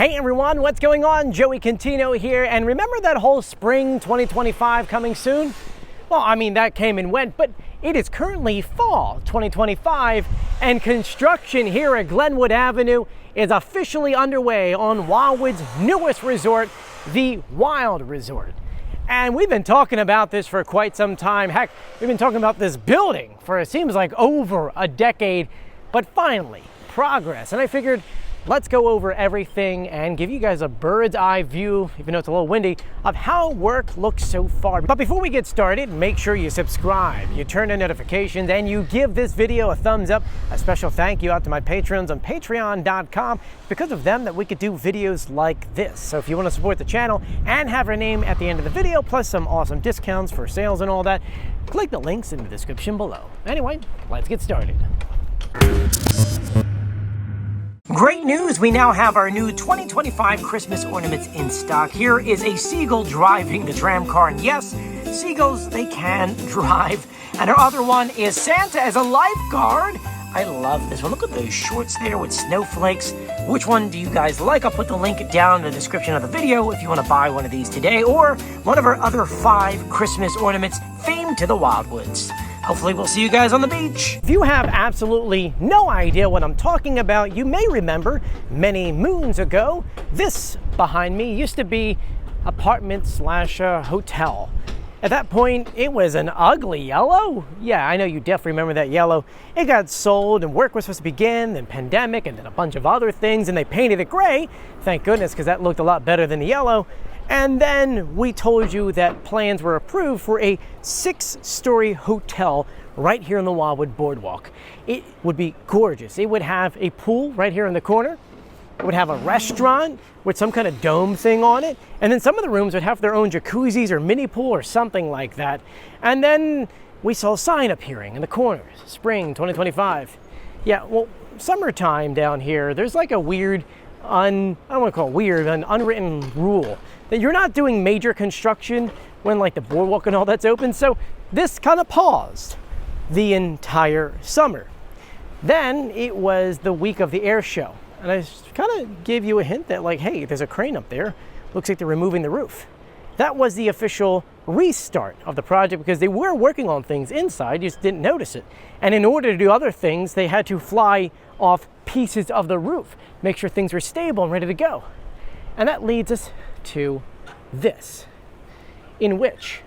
Hey everyone, what's going on? Joey Contino here, and remember that whole spring 2025 coming soon? Well, I mean, that came and went, but it is currently fall 2025, and construction here at Glenwood Avenue is officially underway on Wildwood's newest resort, the Wild Resort. And we've been talking about this for quite some time. Heck, we've been talking about this building for it seems like over a decade, but finally, progress. And I figured, let's go over everything and give you guys a bird's eye view, even though it's a little windy, of how work looks so far. But before we get started, make sure you subscribe, you turn on notifications, and you give this video a thumbs up. A special thank you out to my patrons on patreon.com. It's because of them that we could do videos like this. So if you want to support the channel and have our name at the end of the video, plus some awesome discounts for sales and all that, click the links in the description below. Anyway, let's get started. Great news, we now have our new 2025 Christmas ornaments in stock. Here is a seagull driving the tram car, and yes, seagulls, they can drive. And our other one is Santa as a lifeguard. I love this one. Look at those shorts there with snowflakes. Which one do you guys like? I'll put the link down in the description of the video if you want to buy one of these today, or one of our other 5 Christmas ornaments themed to the Wildwoods. Hopefully we'll see you guys on the beach. If you have absolutely no idea what I'm talking about, you may remember many moons ago, this behind me used to be apartment slash hotel. At that point, it was an ugly yellow. Yeah, I know you definitely remember that yellow. It got sold and work was supposed to begin, then pandemic, and then a bunch of other things, and they painted it gray. Thank goodness, because that looked a lot better than the yellow. And then we told you that plans were approved for a 6-story hotel right here on the Wildwood Boardwalk. It would be gorgeous. It would have a pool right here in the corner. It would have a restaurant with some kind of dome thing on it. And then some of the rooms would have their own jacuzzis or mini pool or something like that. And then we saw a sign appearing in the corner, spring 2025. Yeah, well, summertime down here, there's like a weird, I don't want to call it weird, an unwritten rule that you're not doing major construction when like the boardwalk and all that's open. So this kind of paused the entire summer. Then it was the week of the air show. And I kind of gave you a hint that like, hey, there's a crane up there. Looks like they're removing the roof. That was the official restart of the project because they were working on things inside, you just didn't notice it. And in order to do other things, they had to fly off pieces of the roof, make sure things were stable and ready to go. And that leads us to this, in which,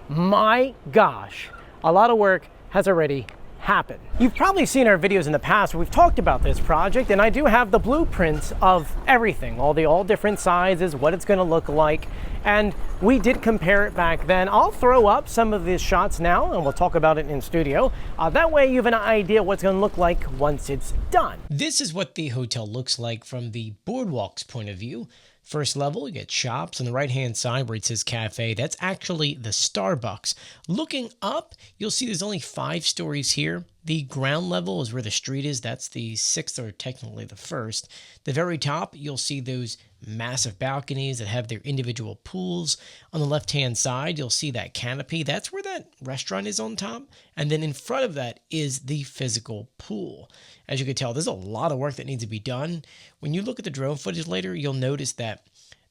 my gosh, a lot of work has already happened. You've probably seen our videos in the past where we've talked about this project, and I do have the blueprints of everything, all different sizes, what it's going to look like, and we did compare it back then. I'll throw up some of these shots now, and we'll talk about it in studio. That way you have an idea what it's going to look like once it's done. This is what the hotel looks like from the boardwalk's point of view. First level, you get shops. On the right-hand side where it says cafe, that's actually the Starbucks. Looking up, you'll see there's only 5 stories here. The ground level is where the street is. That's the 6th, or technically the 1st. The very top, you'll see those massive balconies that have their individual pools. On the left-hand side, you'll see that canopy. That's where that restaurant is on top. And then in front of that is the physical pool. As you can tell, there's a lot of work that needs to be done. When you look at the drone footage later, you'll notice that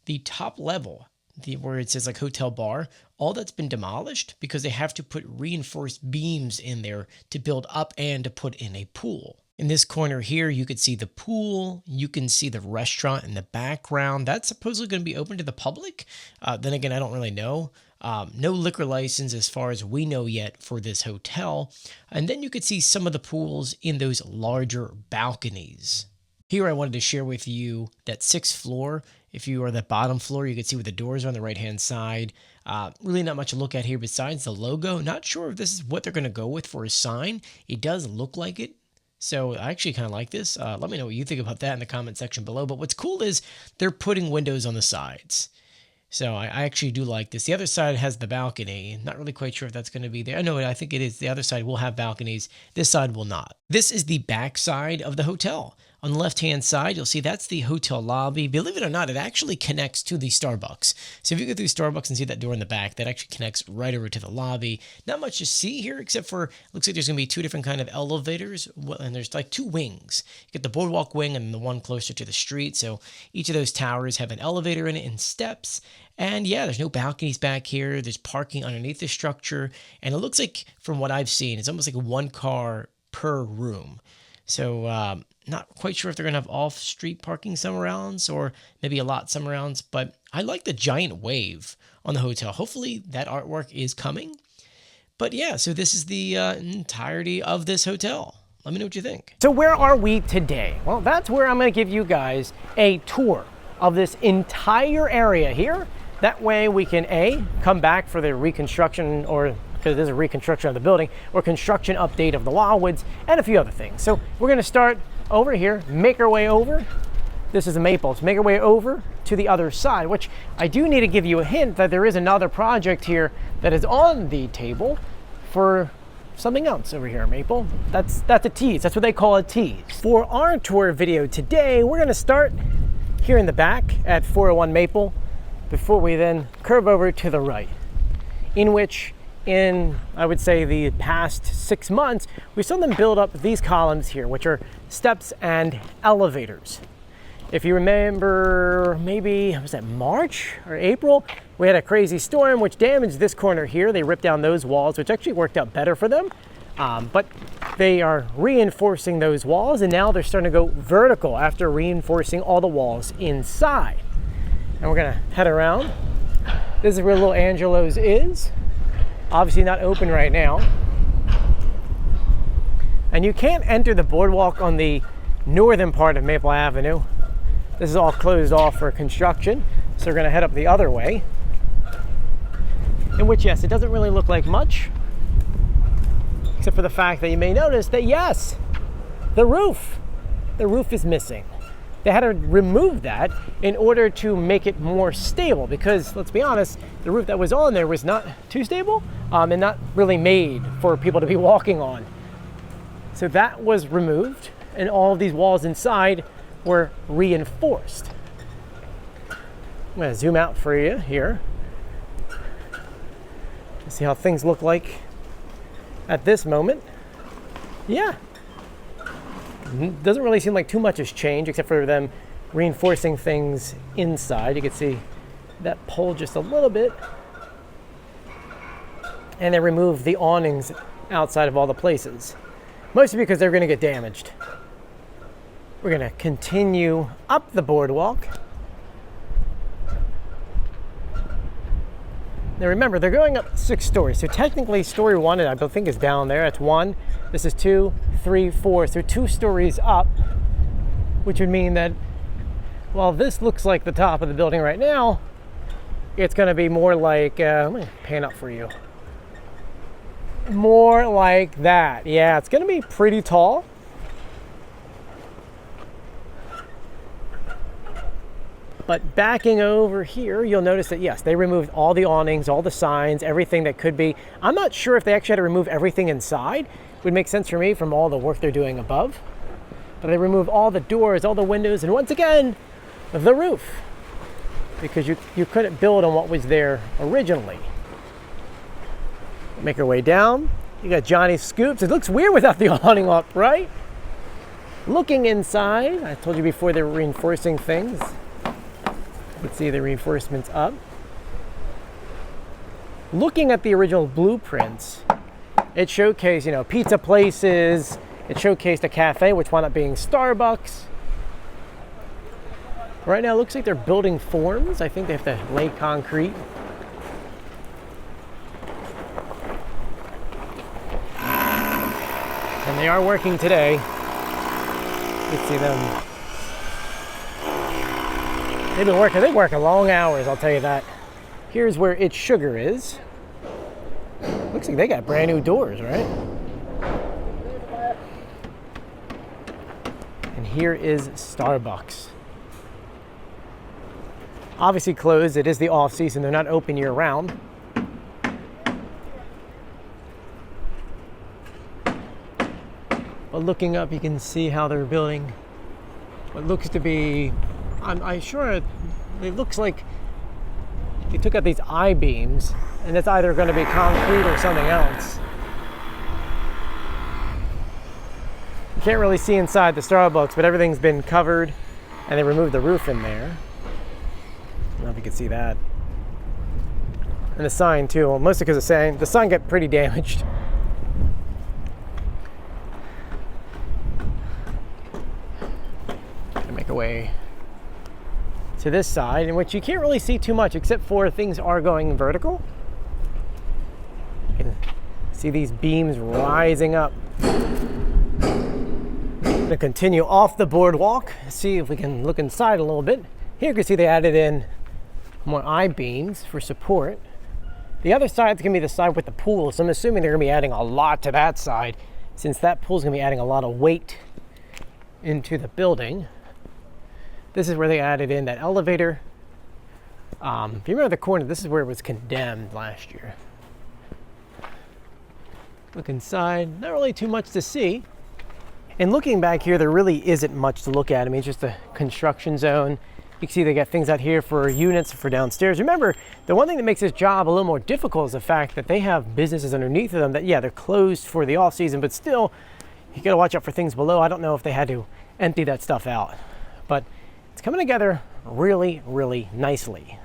the top level, where it says like hotel bar, all that's been demolished because they have to put reinforced beams in there to build up and to put in a pool. In this corner here, you could see the pool. You can see the restaurant in the background. That's supposedly going to be open to the public. Then again, I don't really know. No liquor license as far as we know yet for this hotel. And then you could see some of the pools in those larger balconies. Here I wanted to share with you that 6th floor. If you are the bottom floor, you can see where the doors are on the right-hand side. Really not much to look at here besides the logo. Not sure if this is what they're going to go with for a sign. It does look like it. So I actually kind of like this. Let me know what you think about that in the comment section below. But what's cool is they're putting windows on the sides. So I actually do like this. The other side has the balcony. Not really quite sure if that's going to be there. No, I think it is. The other side will have balconies. This side will not. This is the back side of the hotel. On the left-hand side, you'll see that's the hotel lobby. Believe it or not, it actually connects to the Starbucks. So if you go through Starbucks and see that door in the back, that actually connects right over to the lobby. Not much to see here, except for, looks like there's going to be two different kind of elevators, and there's like two wings. You get the boardwalk wing and the one closer to the street. So each of those towers have an elevator in it and steps. And yeah, there's no balconies back here. There's parking underneath the structure. And it looks like, from what I've seen, it's almost like one car per room. So not quite sure if they're going to have off-street parking somewhere else, or maybe a lot somewhere else. But I like the giant wave on the hotel. Hopefully that artwork is coming. But yeah, so this is the entirety of this hotel. Let me know what you think. So where are we today? Well, that's where I'm going to give you guys a tour of this entire area here. That way we can A, come back for the reconstruction, or because it is a reconstruction of the building, or construction update of the Wildwoods, and a few other things. So we're going to start over here, make our way over. This is the Maples. Make our way over to the other side, which I do need to give you a hint that there is another project here that is on the table for something else over here, Maple. That's a tease. That's what they call a tease. For our tour video today, we're going to start here in the back at 401 Maple before we then curve over to the right, in which, in, I would say, the past 6 months, we saw them build up these columns here, which are steps and elevators. If you remember, maybe, was that March or April? We had a crazy storm which damaged this corner here. They ripped down those walls, which actually worked out better for them. But they are reinforcing those walls, and now they're starting to go vertical after reinforcing all the walls inside. And we're gonna head around. This is where Little Angelo's is. Obviously not open right now. And you can't enter the boardwalk on the northern part of Maple Avenue. This is all closed off for construction. So we're gonna head up the other way. In which, yes, it doesn't really look like much, except for the fact that you may notice that, yes, the roof is missing. They had to remove that in order to make it more stable, because let's be honest, the roof that was on there was not too stable and not really made for people to be walking on. So that was removed, and all of these walls inside were reinforced. I'm going to zoom out for you here. See how things look like at this moment. Yeah. Doesn't really seem like too much has changed, except for them reinforcing things inside. You can see that pole just a little bit. And they removed the awnings outside of all the places, mostly because they're going to get damaged. We're going to continue up the boardwalk. Now remember, they're going up 6 stories. So technically story 1, I think, is down there. That's 1. This is 2, 3, 4. So 2 stories up, which would mean that while this looks like the top of the building right now, it's going to be more like, let me pan up for you. More like that. Yeah, it's going to be pretty tall. But backing over here, you'll notice that, yes, they removed all the awnings, all the signs, everything that could be. I'm not sure if they actually had to remove everything inside. It would make sense for me from all the work they're doing above. But they removed all the doors, all the windows, and once again, the roof. Because you couldn't build on what was there originally. Make our way down. You got Johnny's Scoops. It looks weird without the awning up, right? Looking inside, I told you before they were reinforcing things. You can see the reinforcements up. Looking at the original blueprints, it showcased, pizza places. It showcased a cafe, which wound up being Starbucks. Right now, it looks like they're building forms. I think they have to lay concrete. And they are working today. You can see them. They work long hours, I'll tell you that. Here's where It's Sugar is. Looks like they got brand new doors, right? And here is Starbucks. Obviously closed. It is the off season. They're not open year round. But looking up, you can see how they're building what looks to be, I'm sure it looks like they took out these I-beams, and it's either going to be concrete or something else. You can't really see inside the Starbucks, but everything's been covered, and they removed the roof in there. I don't know if you can see that. And the sign too, well, mostly because the sign got pretty damaged. Gonna make a way to this side, in which you can't really see too much, except for things are going vertical. You can see these beams rising up. I'm gonna continue off the boardwalk, see if we can look inside a little bit. Here you can see they added in more I-beams for support. The other side's gonna be the side with the pool, so I'm assuming they're gonna be adding a lot to that side, since that pool's gonna be adding a lot of weight into the building. This is where they added in that elevator. If you remember the corner, this is where it was condemned last year. Look inside, not really too much to see. And looking back here, there really isn't much to look at. I mean, it's just a construction zone. You can see they got things out here for units for downstairs. Remember, the one thing that makes this job a little more difficult is the fact that they have businesses underneath of them that, yeah, they're closed for the off season, but still, you gotta watch out for things below. I don't know if they had to empty that stuff out, but it's coming together really, really nicely.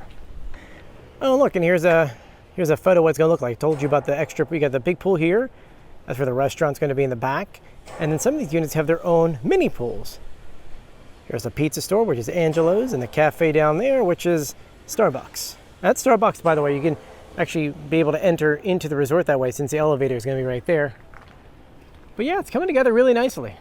Oh, look, and here's a photo of what it's gonna look like. I told you about the extra, we got the big pool here. That's where the restaurant's gonna be in the back. And then some of these units have their own mini pools. Here's a pizza store, which is Angelo's, and the cafe down there, which is Starbucks. At Starbucks, by the way, you can actually be able to enter into the resort that way, since the elevator is going to be right there. But yeah, it's coming together really nicely.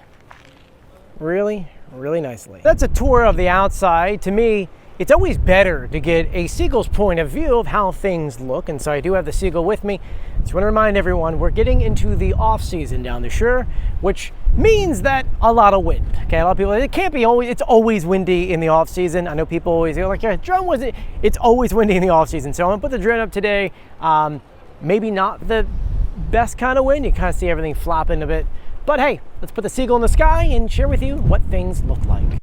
Really, really nicely. That's a tour of the outside. To me, it's always better to get a seagull's point of view of how things look, and so I do have the seagull with me. Just want to remind everyone, we're getting into the off season down the shore, which means that a lot of wind. Okay, a lot of people, it can't be always, it's always windy in the off season. I know people always go like, yeah, drone wasn't, it's always windy in the off season. So I'm gonna put the drone up today. Maybe not the best kind of wind. You kind of see everything flopping a bit, but hey, let's put the seagull in the sky and share with you what things look like.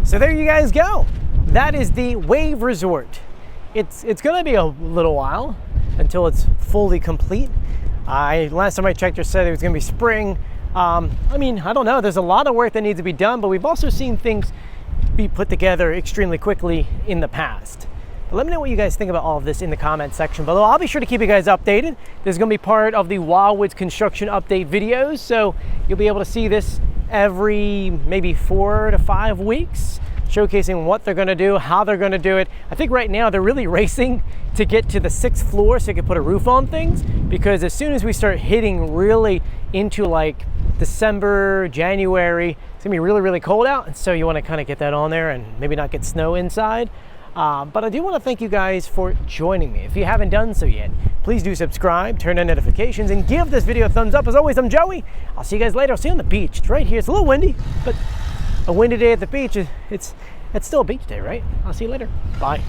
So there you guys go. That is the Wave Resort. It's gonna be a little while until it's fully complete. Last time I checked, it said it was gonna be spring. I mean, I don't know, there's a lot of work that needs to be done, but we've also seen things be put together extremely quickly in the past. But let me know what you guys think about all of this in the comment section below. I'll be sure to keep you guys updated. This is gonna be part of the Wildwoods construction update videos, so you'll be able to see this every maybe 4 to 5 weeks, showcasing what they're going to do, how they're going to do it. I think right now they're really racing to get to the 6th floor so they can put a roof on things, because as soon as we start hitting really into like December, January. It's gonna be really, really cold out, and so you want to kind of get that on there and maybe not get snow inside. But I do want to thank you guys for joining me. If you haven't done so yet, please do subscribe, turn on notifications, and give this video a thumbs up. As always, I'm Joey. I'll see you guys later. I'll see you on the beach. It's right here. It's a little windy, but a windy day at the beach, it's still a beach day, right? I'll see you later. Bye.